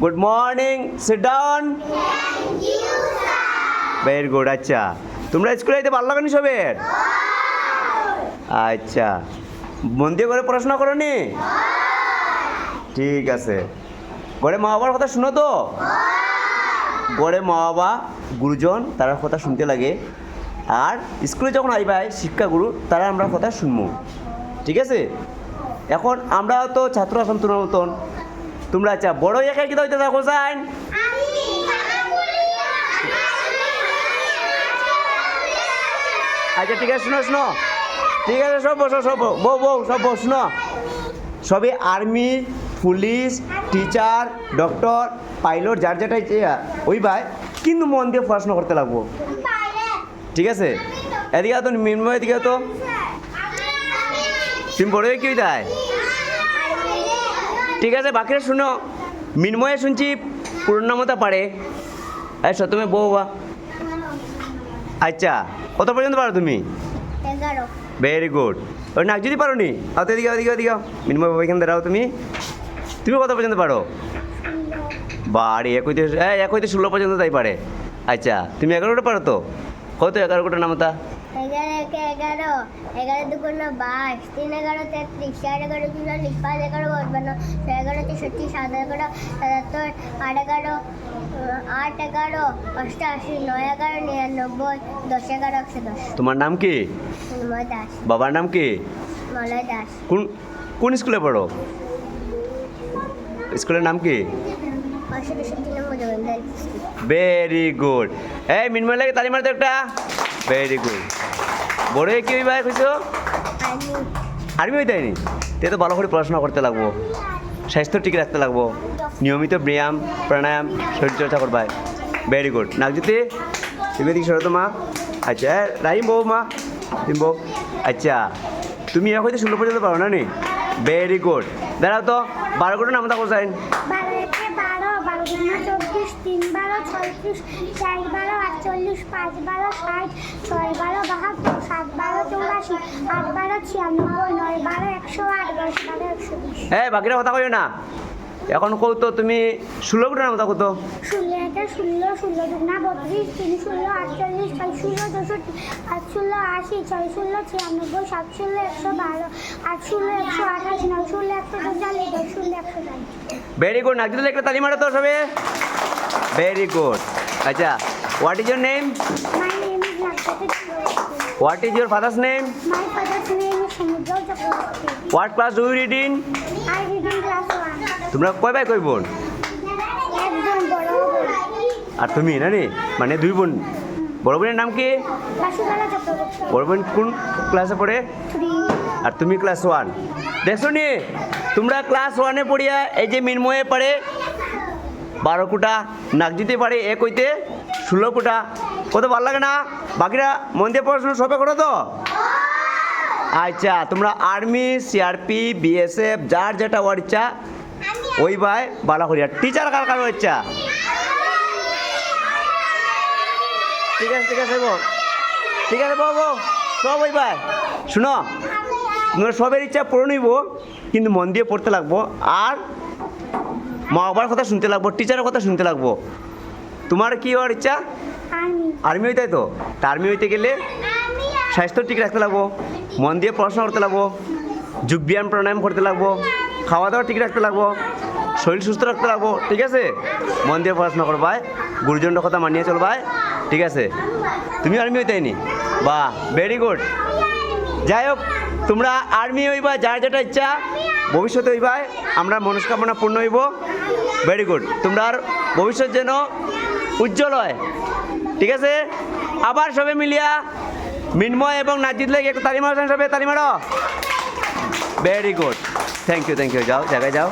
Good morning, sit down. Very good. আচ্ছা, তোমরা স্কুলে যেতে ভালো লাগেনি সবের? আচ্ছা, মন দিয়ে করে পড়াশোনা করো নি? ঠিক আছে। ঘরে মা বাবার কথা শুনো তো? ঘরে মা বাবা, গুরুজন তারা কথা শুনতে লাগে, আর স্কুলে যখন আইবাই শিক্ষাগুরু তারা আমরা কথা শুনবো। ঠিক আছে? এখন আমরা তো ছাত্র আসাম তোমার মতন, তোমরা আচ্ছা বড় একাই কিতা হইতে থাকো চাই? আচ্ছা ঠিক আছে, শুনো শুনো, ঠিক আছে, সব বসো, সব বউ সব বস, শুনো। সবই army, police, teacher, doctor, pilot, যার যেটা ওই ভাই, কিন্তু মন দিয়ে পড়াশোনা করতে লাগবো। ঠিক আছে? এদিকে তো মিনময়, এদিকে তো তুমি বড় কি দেয়? ঠিক আছে, বাকিরা শুনো। মিনময়ে শুনছি পূর্ণমতা পারে। আচ্ছা তুমি বউ বা, আচ্ছা কত পর্যন্ত পারো তুমি? 11। Very good. ওই নাক যদি পারো নি, তো এদিকে ওদিকে ওদিকে মিনময় বাবা এখানে দাঁড়াও। তুমি তুমি কত পর্যন্ত পারো? বাড়ি এক হইতে 16 পর্যন্ত তাই পারে। আচ্ছা তুমি 11টা পারো তো? কত 11 নামতা? 11 একে 11, 11 দুগুণে 22, 3 11 33, 4 11 44, 5 11 52, 6 11 63, 7 11 77, 8 11 88, 9 11 99, 10 11 110। তোমার নাম কি? মলয় দাস। বাবার নাম কি? মলয় দাস। কোন স্কুলে পড়ো? স্কুলের নাম কি? 563 নম্বর জগন্নাথ। Very good. এই মিনময় লাগে তালি মারতে একটা। Very good. বড় কি হইবা কইছো? আর্মি হইতে নি? তে তো ভালো করে পড়াশোনা করতে লাগবো, স্বাস্থ্য ঠিক রাখতে লাগবো, নিয়মিত ব্যায়াম প্রাণায়াম শরীরচর্চা করবা। Very good. নাগজিতে তুমি এদিকে সরো তো মা। আচ্ছা রাহিম বউ, মা তুমি বউ। আচ্ছা তুমি এক হইতে 16 পর্যন্ত পারো না নি? Very good. দাঁড়াও তো, 12 নাম থাকো চাই। 12 একে 12, 12 দুগুণে 24, 3 12 36, 4 12 48, 5 12 60, 6 12 72, 7 12 84, 8 12 96, 9 12 108, 10 12 120। হ্যাঁ বাকিরা কথা কইও না। এখন কৌ তো তুমি 16 নাম থাকো তো? 16 একে 16, 16 দুগুণে 32, 3 16 48, 6 16 64, 8 16 80, 6 16 96, 7 16 112, 8 16 128, 9 16 142, 10 16 160। Very good. নাগজিতে একটা তালি মারো তো সবে। Very good. আচ্ছা what is your name? My name is Nakshatra Chakraborty. What is your father's name? My father's name is Samudra Chakraborty. What class do you read in? I read in class 1. তোমরা কয় ভাই কই বোন? একদম বড় বোন। আর তুমি না নি, মানে 2 বোন। বড় বোনের নাম কি? বাসুবালা চক্রবর্তী। বড় বোন কোন ক্লাসে পড়ে? 3. আর তুমি ক্লাস 1। দেখছো নি তোমরা ক্লাস 1-এ পড়িয়া এই যে মিনময়ে পারে 12 কোটা, নাগজিতে পারে 1 হইতে 16 কোটা। কত ভালো লাগে না? বাকিরা মন দিয়ে পড়াশোনা সবে করো তো? আচ্ছা তোমরা আর্মি, সিআরপি, বিএসএফ যার যেটা ওর ইচ্ছা ওই ভাই ভালো করিয়া। টিচার কার কার ইচ্ছা? ঠিক আছে ঠিক আছে বউ, ঠিক আছে বউ সব ওই ভাই। শুনো, তোমরা সবের ইচ্ছা পূরণ হইব, কিন্তু মন দিয়ে পড়তে লাগবো, আর মা বাবার কথা শুনতে লাগবো, টিচারের কথা শুনতে লাগবো। তোমার কি হওয়ার ইচ্ছা? আর্মি হইতে তো? তা আর্মি হইতে গেলে স্বাস্থ্য ঠিক রাখতে লাগবো, মন দিয়ে পড়াশোনা করতে লাগবো, যোগ ব্যায়াম প্রাণায়াম করতে লাগবো, খাওয়া দাওয়া ঠিক রাখতে লাগবো, শরীর সুস্থ রাখতে লাগবো। ঠিক আছে? মন দিয়ে পড়াশোনা করবাই, গুরুজনের কথা মানিয়ে চলবাই। ঠিক আছে? তুমি আর্মি হইতে নি? বাহ, ভেরি গুড। যাই হোক, তোমরা আর্মি হইবা, যার যেটা ইচ্ছা ভবিষ্যতে হইবাই, আমরা মনস্কামনা পূর্ণ হইব। Very good. তোমরা ভবিষ্যৎ যেন উজ্জ্বল হয়। ঠিক আছে? আবার সবে মিলিয়া মিনময় এবং নাজিদ লেগে একটু তালি মারো, সবে তালি মারো। Very good. থ্যাংক ইউ যাও জায়গায় যাও।